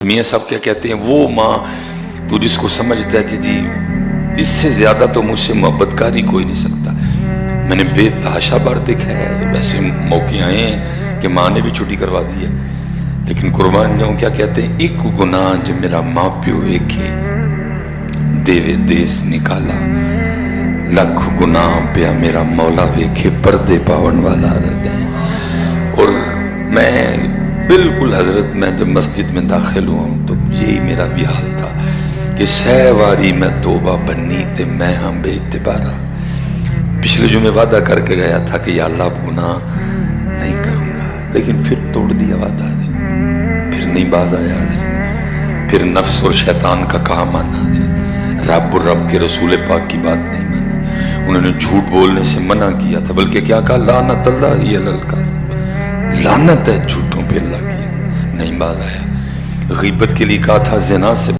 میاں صاحب کیا کہتے ہیں، وہ ماں تو جس کو سمجھتا ہے کہ جی اس سے زیادہ تو مجھ سے محبت کاری کوئی نہیں سکتا۔ میں نے بے تحاشا بار دیکھا ہے، ویسے موقع آئے ہیں کہ ماں نے بھی چھٹی کروا دی ہے، لیکن قربان جاؤں کیا کہتے ہیں، ایک گناہ جو میرا ماں پیو ایکھے دیوے دیس نکالا، لکھ گناہ پیا میرا مولا ویکھے پردے پاون والا حضرت ہے۔ اور میں بالکل حضرت میں جب مسجد میں داخل ہوا ہوں تو یہی میرا بھی حال تھا کہ سہ واری میں توبہ بنی تے میں ہم بے اعتبارا۔ پچھلے جو میں وعدہ کر کے گیا تھا کہ یا اللہ اب گناہ نہیں کروں گا، لیکن پھر توڑ دیا وعدہ، پھر نہیں باز آیا، پھر نفس اور شیطان کا کہا مانا، رب اور رب کے رسول پاک کی بات نہیں مانی۔ انہوں نے جھوٹ بولنے سے منع کیا تھا، بلکہ کیا کہا، لعنت اللہ علی الکاذب، لعنت ہے جھوٹوں پہ اللہ کی، نہیں باز آیا۔ غیبت کے لیے کہا تھا زنا سے